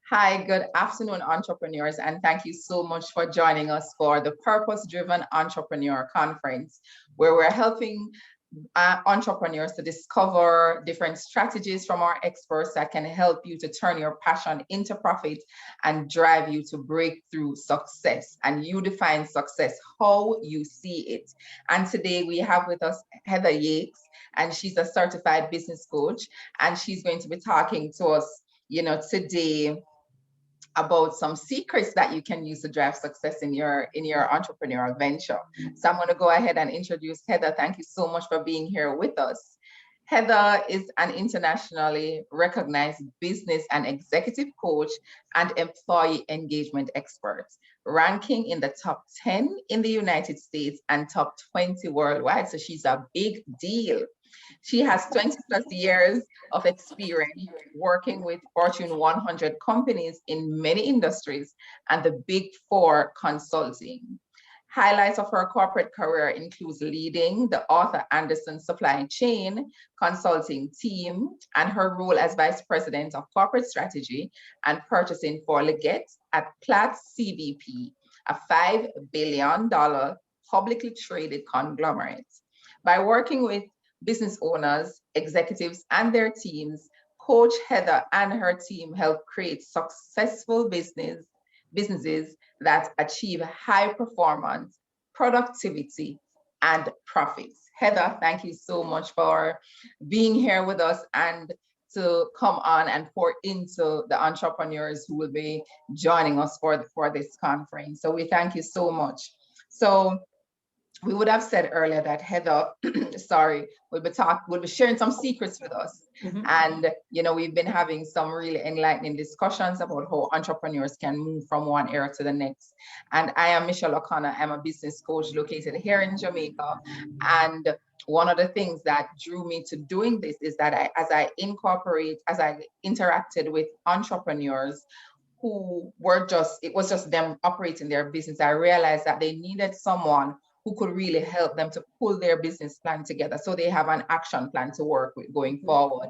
Hi, good afternoon, entrepreneurs, and thank you so much for joining us for the Purpose Driven Entrepreneur Conference, where we're helping entrepreneurs to discover different strategies from our experts that can help you to turn your passion into profit and drive you to breakthrough success. And you define success how you see it. And today we have with us Heather Yakes, and she's a certified business coach, and she's going to be talking to us, today about some secrets that you can use to drive success in your entrepreneurial venture. So I'm going to go ahead and introduce Heather. Thank you so much for being here with us. Heather is an internationally recognized business and executive coach and employee engagement expert, ranking in the top 10 in the United States and top 20 worldwide. So she's a big deal. She has 20 plus years of experience working with Fortune 100 companies in many industries and the Big Four consulting. Highlights of her corporate career includes leading the Arthur Andersen supply chain consulting team and her role as vice president of corporate strategy and purchasing for Leggett at Platts CVP, a $5 billion publicly traded conglomerate. By working with business owners, executives, and their teams, Coach Heather and her team help create successful businesses that achieve high performance, productivity, and profits. Heather, thank you so much for being here with us and to come on and pour into the entrepreneurs who will be joining us for this conference. So we thank you so much. So we would have said earlier that Heather, sorry, will be sharing some secrets with us. Mm-hmm. And, we've been having some really enlightening discussions about how entrepreneurs can move from one era to the next. And I am Michelle O'Connor. I'm a business coach located here in Jamaica. And one of the things that drew me to doing this is that as I interacted with entrepreneurs who it was just them operating their business, I realized that they needed someone who could really help them to pull their business plan together so they have an action plan to work with going forward.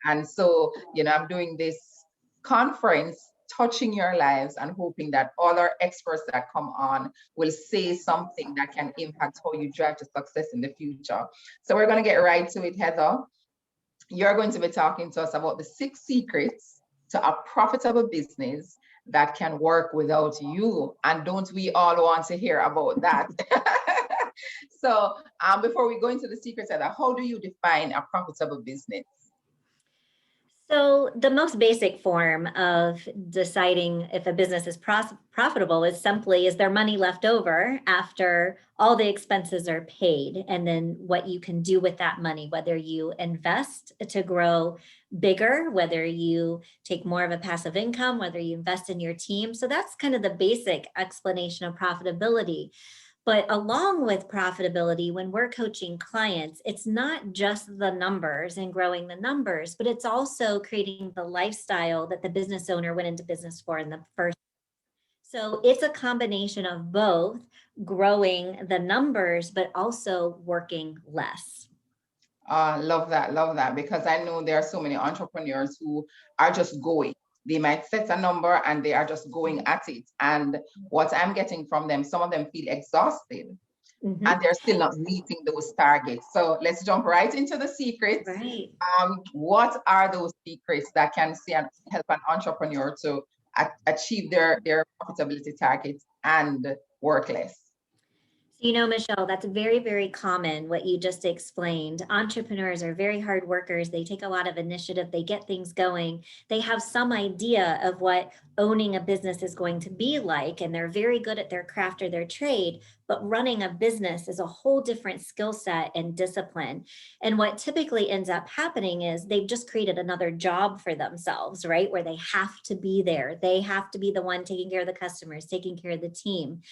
And so, I'm doing this conference, touching your lives, and hoping that all our experts that come on will say something that can impact how you drive to success in the future. So we're going to get right to it, Heather. You're going to be talking to us about the 6 secrets to a profitable business that can work without you. And don't we all want to hear about that? So before we go into the secrets, how do you define a profitable business? So the most basic form of deciding if a business is profitable is simply, is there money left over after all the expenses are paid? And then what you can do with that money, whether you invest to grow bigger, whether you take more of a passive income, whether you invest in your team. So that's kind of the basic explanation of profitability. But along with profitability, when we're coaching clients, it's not just the numbers and growing the numbers, but it's also creating the lifestyle that the business owner went into business for in the first. So it's a combination of both growing the numbers, but also working less. Love that, because I know there are so many entrepreneurs who are just going. They might set a number and they are just going at it. And what I'm getting from them, some of them feel exhausted. Mm-hmm. And they're still not meeting those targets. So let's jump right into the secrets. Right. What are those secrets that can help an entrepreneur to achieve their profitability targets and work less? Michelle, that's very, very common, what you just explained. Entrepreneurs are very hard workers. They take a lot of initiative. They get things going. They have some idea of what owning a business is going to be like, and they're very good at their craft or their trade. But running a business is a whole different skill set and discipline. And what typically ends up happening is they've just created another job for themselves, right? Where they have to be there. They have to be the one taking care of the customers, taking care of the team.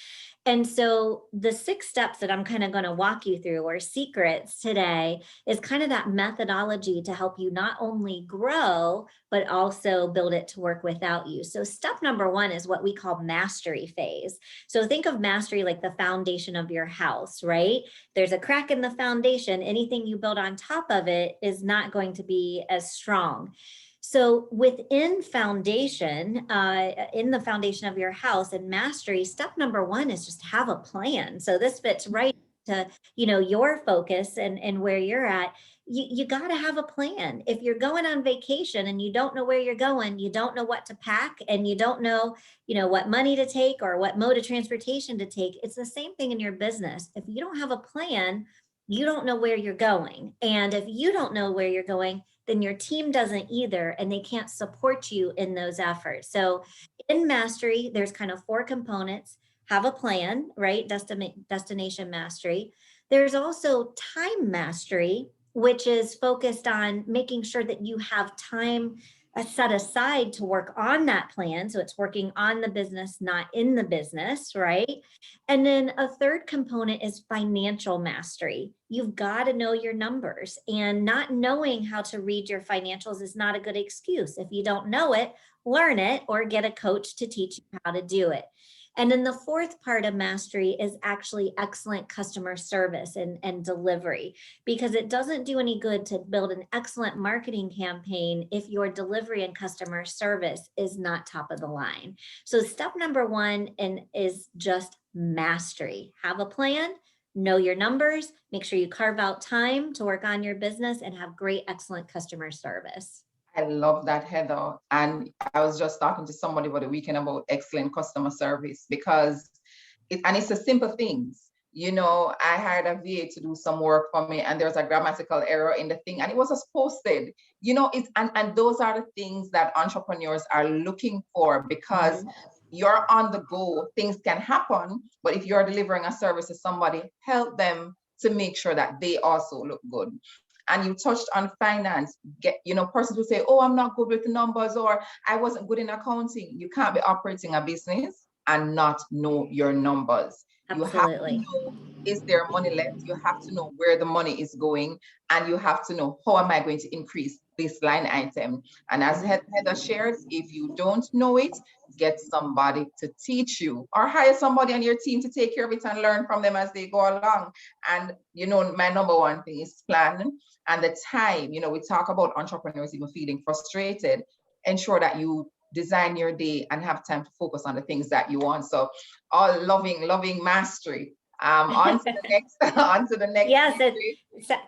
And so the 6 steps that I'm kind of going to walk you through, or secrets today, is kind of that methodology to help you not only grow, but also build it to work without you. So step number 1 is what we call mastery phase. So think of mastery like the foundation of your house, right? There's a crack in the foundation. Anything you build on top of it is not going to be as strong. So within foundation, in the foundation of your house and mastery, step number one is just have a plan. So this fits right to, your focus and where you're at. You got to have a plan. If you're going on vacation and you don't know where you're going, you don't know what to pack, and you don't know, what money to take or what mode of transportation to take. It's the same thing in your business. If you don't have a plan, you don't know where you're going. And if you don't know where you're going, then your team doesn't either, and they can't support you in those efforts. So in mastery, there's kind of four components. Have a plan, right? Destination mastery. There's also time mastery, which is focused on making sure that you have time set aside to work on that plan. So it's working on the business, not in the business, right? And then a third component is financial mastery. You've got to know your numbers, and not knowing how to read your financials is not a good excuse. If you don't know it, learn it or get a coach to teach you how to do it. And then the fourth part of mastery is actually excellent customer service and delivery, because it doesn't do any good to build an excellent marketing campaign if your delivery and customer service is not top of the line. So step number one is just mastery. Have a plan, know your numbers, make sure you carve out time to work on your business, and have great, excellent customer service. I love that, Heather. And I was just talking to somebody over the weekend about excellent customer service, because it's the simple things. I hired a VA to do some work for me, and there's a grammatical error in the thing, and it was just posted. And those are the things that entrepreneurs are looking for, because you're on the go, things can happen, but if you're delivering a service to somebody, help them to make sure that they also look good. And you touched on finance. Persons will say, oh, I'm not good with the numbers, or I wasn't good in accounting. You can't be operating a business and not know your numbers. Absolutely. You have to know, is there money left? You have to know where the money is going, and you have to know, how am I going to increase this line item? And as Heather shares, if you don't know it, get somebody to teach you, or hire somebody on your team to take care of it and learn from them as they go along. And my number one thing is plan. And the time, we talk about entrepreneurs even feeling frustrated. Ensure that you design your day and have time to focus on the things that you want. So all loving mastery. On to the next. Yes,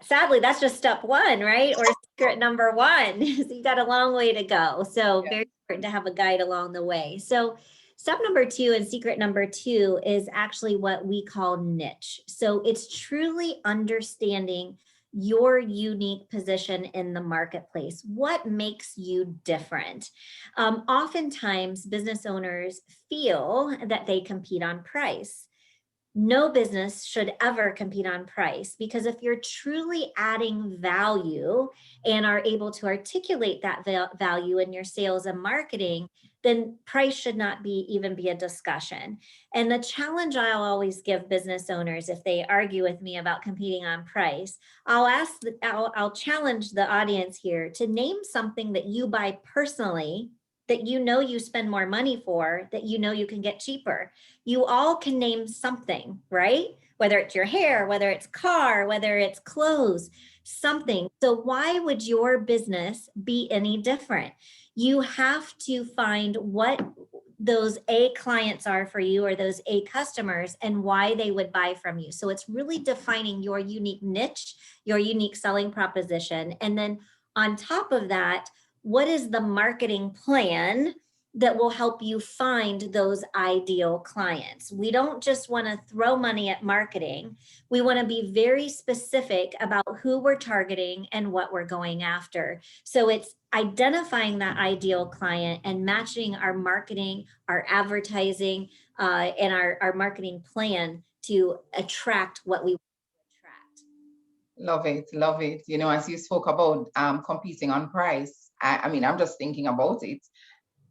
sadly, that's just step one, right? Or secret number one. So you got a long way to go. So very important to have a guide along the way. So step number two and secret number two is actually what we call niche. So it's truly understanding your unique position in the marketplace. What makes you different? Oftentimes, business owners feel that they compete on price. No business should ever compete on price, because if you're truly adding value and are able to articulate that value in your sales and marketing, then price should not even be a discussion. And the challenge I'll always give business owners if they argue with me about competing on price, I'll challenge the audience here to name something that you buy personally that you spend more money for, that you can get cheaper. You all can name something, right? Whether it's your hair, whether it's car, whether it's clothes, something. So why would your business be any different? You have to find what those A clients are for you, or those A customers, and why they would buy from you. So it's really defining your unique niche, your unique selling proposition. And then on top of that, what is the marketing plan that will help you find those ideal clients? We don't just want to throw money at marketing. We want to be very specific about who we're targeting and what we're going after. So it's identifying that ideal client and matching our marketing, our advertising, and our marketing plan to attract what we want to attract. Love it. As you spoke about competing on price, I'm just thinking about it.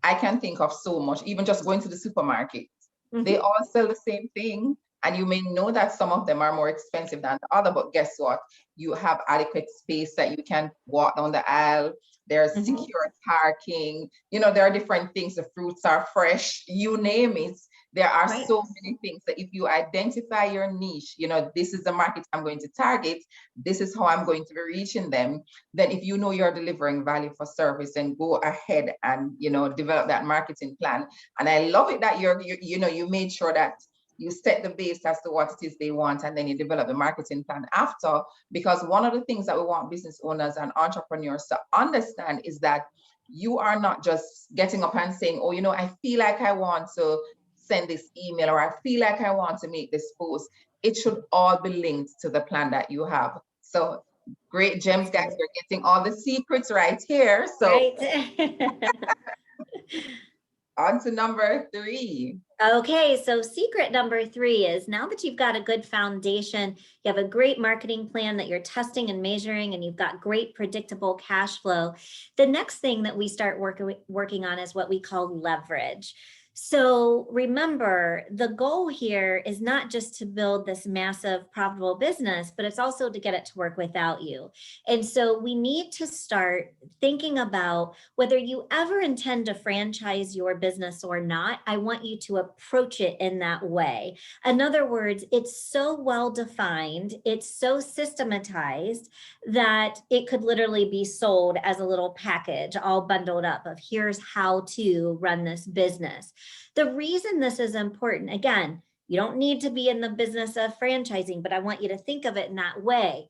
I can think of so much, even just going to the supermarket. They all sell the same thing. And you may know that some of them are more expensive than the other, but guess what? You have adequate space that you can walk down the aisle. There's secure parking. There are different things. The fruits are fresh, you name it. There are Right. so many things that if you identify your niche, you know, this is the market I'm going to target, this is how I'm going to be reaching them. Then if you know you're delivering value for service, then go ahead and, you know, develop that marketing plan. And I love it that you know, you made sure that you set the base as to what it is they want, and then you develop the marketing plan after. Because one of the things that we want business owners and entrepreneurs to understand is that you are not just getting up and saying, oh, you know, I feel like I want to send this email, or I feel like I want to make this post. It should all be linked to the plan that you have. So great gems, guys. We're getting all the secrets right here. So Right. on to number 3. Okay, so secret number 3 is, now that you've got a good foundation, you have a great marketing plan that you're testing and measuring, and you've got great predictable cash flow. The next thing that we start working on is what we call leverage. So remember, the goal here is not just to build this massive profitable business, but it's also to get it to work without you. And so we need to start thinking about whether you ever intend to franchise your business or not. I want you to approach it in that way. In other words, it's so well defined, it's so systematized that it could literally be sold as a little package, all bundled up of here's how to run this business. The reason this is important, again, you don't need to be in the business of franchising, but I want you to think of it in that way.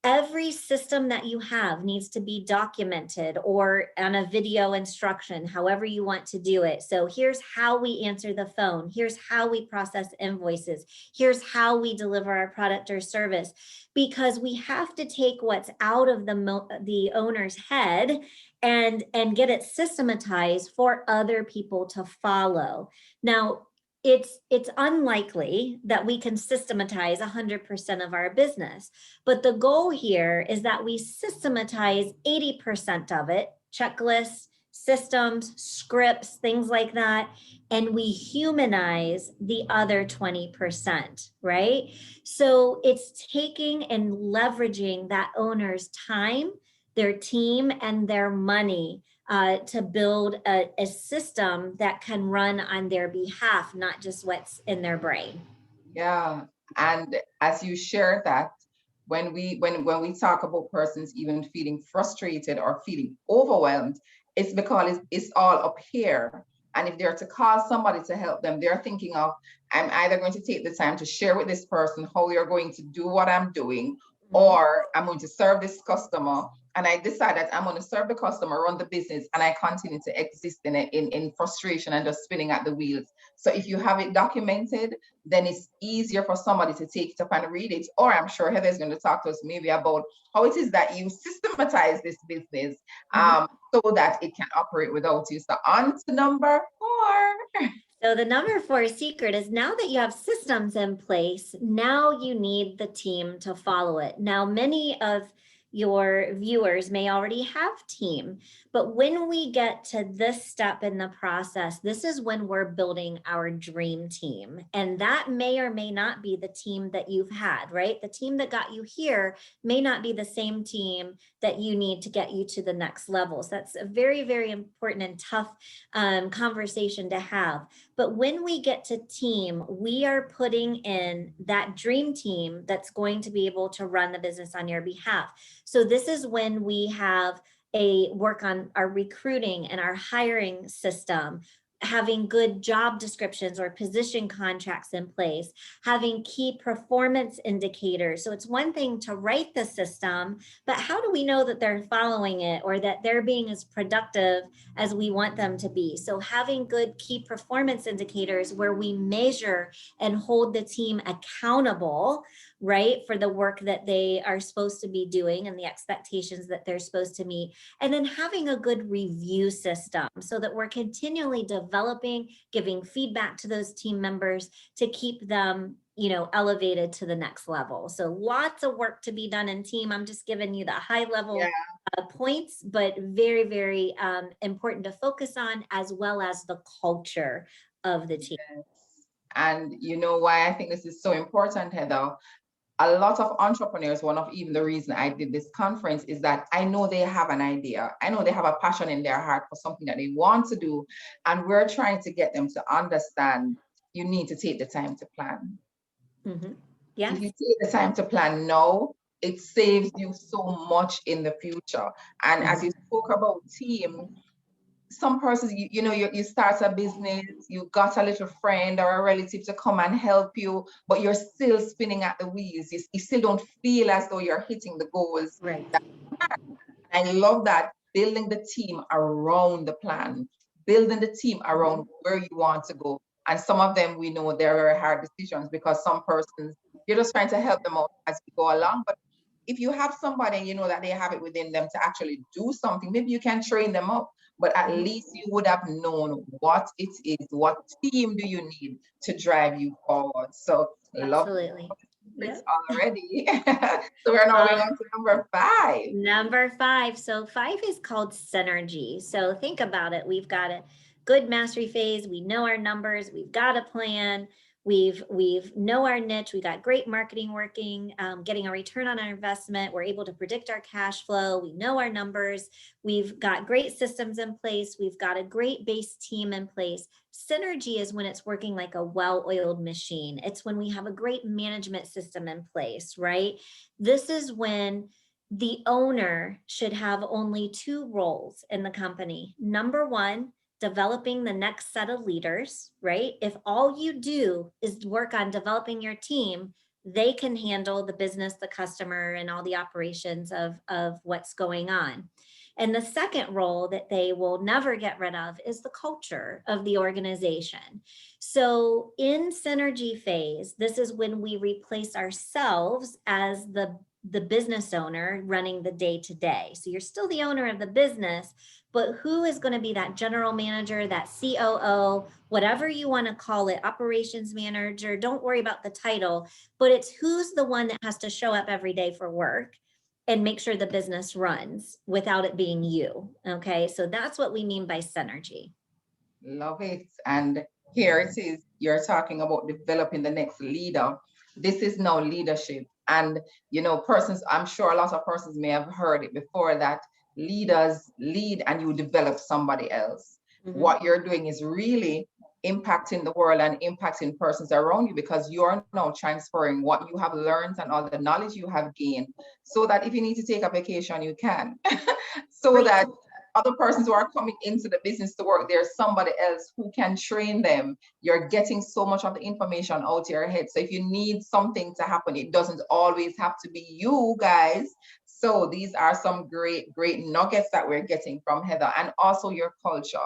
Every system that you have needs to be documented or on a video instruction, however you want to do it. So here's how we answer the phone. Here's how we process invoices. Here's how we deliver our product or service, because we have to take what's out of the owner's head and get it systematized for other people to follow. Now, it's unlikely that we can systematize 100% of our business, but the goal here is that we systematize 80% of it, checklists, systems, scripts, things like that, and we humanize the other 20%, right? So it's taking and leveraging that owner's time, their team, and their money to build a system that can run on their behalf, not just what's in their brain. Yeah. And as you share that, when we talk about persons even feeling frustrated or feeling overwhelmed, it's because it's all up here. And if they're to call somebody to help them, they're thinking of, I'm either going to take the time to share with this person how we are going to do what I'm doing, or I'm going to serve this customer. And I decide that I'm going to serve the customer, run the business, and I continue to exist in frustration and just spinning at the wheels. So if you have it documented, then it's easier for somebody to take it up and read it. Or I'm sure Heather's going to talk to us maybe about how it is that you systematize this business so that it can operate without you. So on to number 4. So the number 4 secret is, now that you have systems in place, now you need the team to follow it. Now, many of your viewers may already have team, but when we get to this step in the process, this is when we're building our dream team. And that may or may not be the team that you've had, right? The team that got you here may not be the same team that you need to get you to the next level. So that's a very, very important and tough conversation to have. But when we get to team, we are putting in that dream team that's going to be able to run the business on your behalf. So this is when we have a work on our recruiting and our hiring system, having good job descriptions or position contracts in place, having key performance indicators. So it's one thing to write the system, but how do we know that they're following it or that they're being as productive as we want them to be? So having good key performance indicators where we measure and hold the team accountable, right, for the work that they are supposed to be doing and the expectations that they're supposed to meet. And then having a good review system so that we're continually developing, giving feedback to those team members to keep them, you know, elevated to the next level. So lots of work to be done in team. I'm just giving you the high level points, but very, very important to focus on, as well as the culture of the team. Yes. And you know why I think this is so important, Heather? A lot of entrepreneurs, one of even the reason I did this conference is that I know they have an idea. I know they have a passion in their heart for something that they want to do. And we're trying to get them to understand you need to take the time to plan. Yes. If you take the time to plan now, it saves you so much in the future. And as you spoke about team, some persons, you start a business, you got a little friend or a relative to come and help you, but you're still spinning at the wheels. You still don't feel as though you're hitting the goals. Right. I love that, building the team around the plan, building the team around where you want to go. And some of them, we know they're very hard decisions because some persons, you're just trying to help them out as you go along. But if you have somebody, you know that they have it within them to actually do something, maybe you can train them up, but at least you would have known what it is, what team do you need to drive you forward. So Absolutely. love already. So we're now going on to number 5. Number 5. So 5 is called synergy. So think about it. We've got a good mastery phase. We know our numbers. We've got a plan. We've know our niche. We got great marketing working, getting a return on our investment. We're able to predict our cash flow. We know our numbers. We've got great systems in place. We've got a great base team in place. Synergy is when it's working like a well-oiled machine. It's when we have a great management system in place, right? This is when the owner should have only 2 roles in the company. Number 1, developing the next set of leaders, right? If all you do is work on developing your team, they can handle the business, the customer, and all the operations of what's going on. And the second role that they will never get rid of is the culture of the organization. So in synergy phase, this is when we replace ourselves as the business owner running the day-to-day. So you're still the owner of the business, but who is going to be that general manager, that COO, whatever you want to call it, operations manager? Don't worry about the title, but it's who's the one that has to show up every day for work and make sure the business runs without it being you. Okay, so that's what we mean by synergy. Love it. And here it is. You're talking about developing the next leader. This is now leadership. And, persons, I'm sure a lot of persons may have heard it before, that leaders lead and you develop somebody else. What you're doing is really impacting the world and impacting persons around you, because you're now transferring what you have learned and all the knowledge you have gained, so that if you need to take a vacation, you can. So that other persons who are coming into the business to work, there's somebody else who can train them. You're getting so much of the information out of your head. So if you need something to happen, it doesn't always have to be you guys. So these are some great nuggets that we're getting from Heather. And also your culture.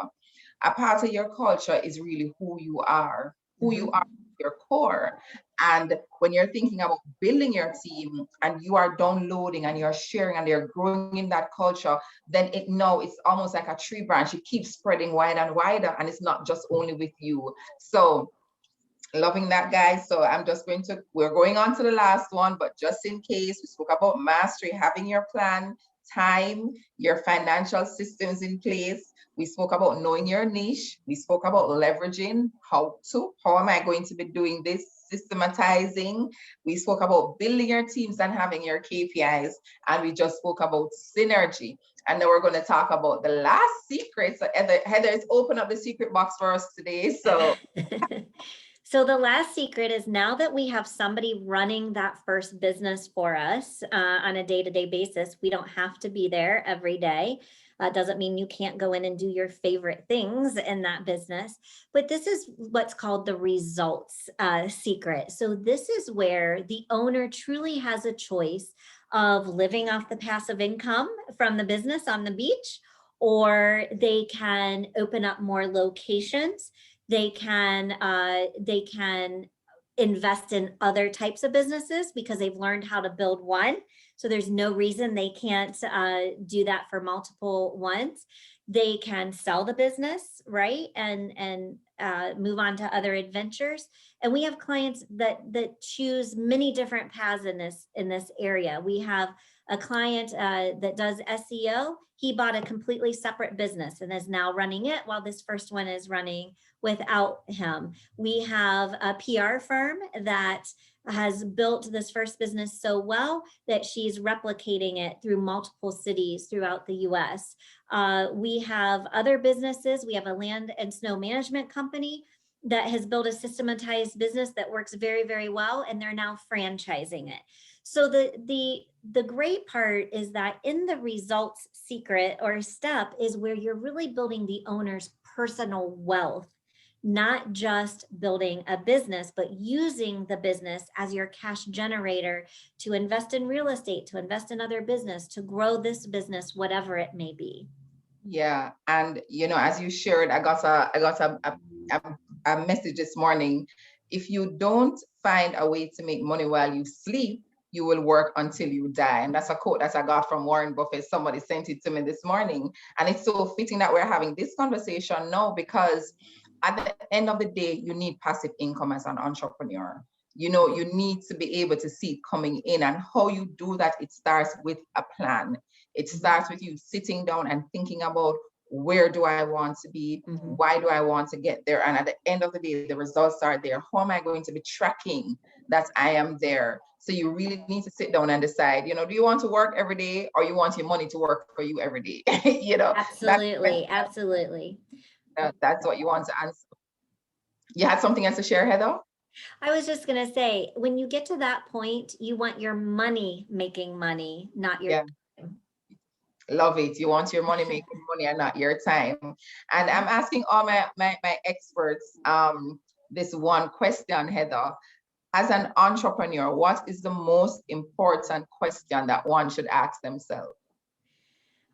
A part of your culture is really who you are, your core. And when you're thinking about building your team and you are downloading and you're sharing and they're growing in that culture, then it's almost like a tree branch. It keeps spreading wider and wider, and it's not just only with you. So loving that, guys. So we're going on to the last one, but just in case, we spoke about mastery, having your plan, time, your financial systems in place. We spoke about knowing your niche. We spoke about leveraging, how am I going to be doing this, systematizing. We spoke about building your teams and having your KPIs. And we just spoke about synergy. And then we're going to talk about the last secret. So Heather has opened up the secret box for us today. So So the last secret is, now that we have somebody running that first business for us on a day-to-day basis, we don't have to be there every day. Doesn't mean you can't go in and do your favorite things in that business, but this is what's called the results secret. So this is where the owner truly has a choice of living off the passive income from the business on the beach, or they can open up more locations. They can invest in other types of businesses because they've learned how to build one. So there's no reason they can't do that for multiple ones. They can sell the business, right, and move on to other adventures. And we have clients that choose many different paths in this area. We have a client that does SEO. He bought a completely separate business and is now running it while this first one is running without him. We have a PR firm that has built this first business so well that she's replicating it through multiple cities throughout the US. We have other businesses. We have a land and snow management company that has built a systematized business that works very, very well, and they're now franchising it. So the great part is that in the results secret or step is where you're really building the owner's personal wealth, not just building a business, but using the business as your cash generator to invest in real estate, to invest in other business, to grow this business, whatever it may be. Yeah, and as you shared, I got a message this morning. If you don't find a way to make money while you sleep, you will work until you die. And that's a quote that I got from Warren Buffett. Somebody sent it to me this morning. And it's so fitting that we're having this conversation now, because at the end of the day, you need passive income as an entrepreneur. You need to be able to see it coming in, and how you do that, it starts with a plan. It starts with you sitting down and thinking about, where do I want to be? Why do I want to get there? And at the end of the day, the results are there. How am I going to be tracking that I am there? So you really need to sit down and decide, do you want to work every day, or you want your money to work for you every day? Absolutely. Absolutely. That's what you want to answer. You had something else to share, Heather? I was just going to say, when you get to that point, you want your money making money, not your time. Love it. You want your money making money and not your time. And I'm asking all my experts this one question, Heather. As an entrepreneur, what is the most important question that one should ask themselves?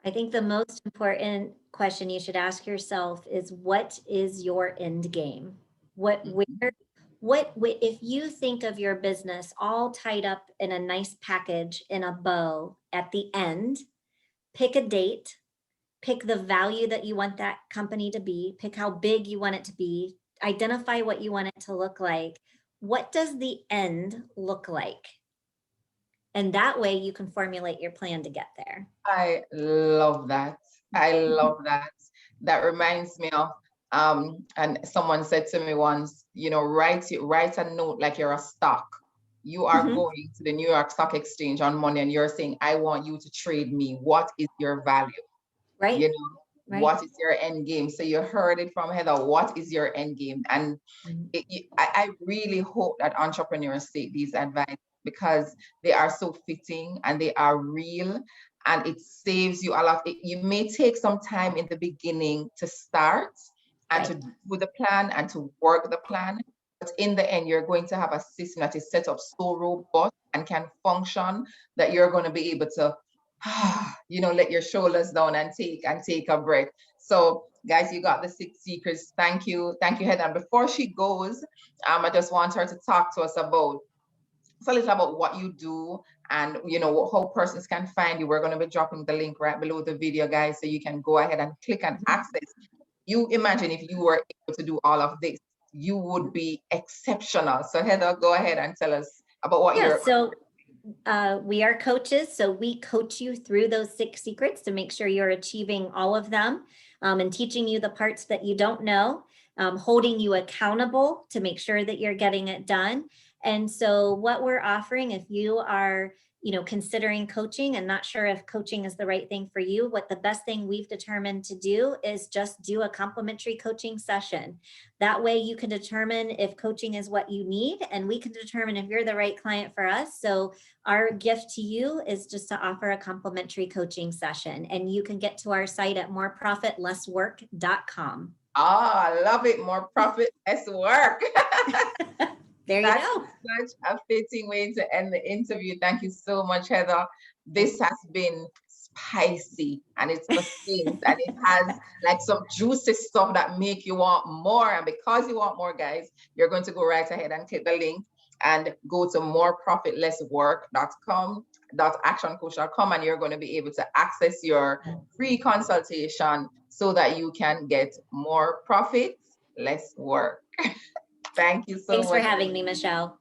I think the most important question you should ask yourself is, what is your end game? If you think of your business all tied up in a nice package in a bow at the end, pick a date, pick the value that you want that company to be, pick how big you want it to be, identify what you want it to look like. What does the end look like? And that way you can formulate your plan to get there. I love that. I love that. That reminds me of, and someone said to me once, write a note like you're a stock. You are going to the New York Stock Exchange on Monday, and you're saying, I want you to trade me. What is your value? Right. Right. What is your end game? So you heard it from Heather. What is your end game? And I really hope that entrepreneurs take these advice, because they are so fitting and they are real, and it saves you a lot. You may take some time in the beginning to start and to do the plan and to work the plan, but in the end, you're going to have a system that is set up so robust and can function that you're going to be able to let your shoulders down and take a breath. So guys, you got the 6 secrets. Thank you, Heather. And before she goes, I just want her to talk to us about a little about what you do, and how persons can find you. We're going to be dropping the link right below the video, guys, so you can go ahead and click and access. You imagine if you were able to do all of this, you would be exceptional. So Heather, go ahead and tell us about what you're. So we are coaches, so we coach you through those 6 secrets to make sure you're achieving all of them, and teaching you the parts that you don't know, holding you accountable to make sure that you're getting it done. And so what we're offering, if you are considering coaching and not sure if coaching is the right thing for you, what the best thing we've determined to do is just do a complimentary coaching session. That way you can determine if coaching is what you need, and we can determine if you're the right client for us. So our gift to you is just to offer a complimentary coaching session, and you can get to our site at moreprofitlesswork.com. I love it. More profit, less work. There you go. Such a fitting way to end the interview. Thank you so much, Heather. This has been spicy, and it's succinct, and it has like some juicy stuff that make you want more. And because you want more, guys, you're going to go right ahead and click the link and go to moreprofitlesswork.com.actioncoach.com, and you're going to be able to access your free consultation so that you can get more profit, less work. Thank you so much. Thanks for having me, Michelle.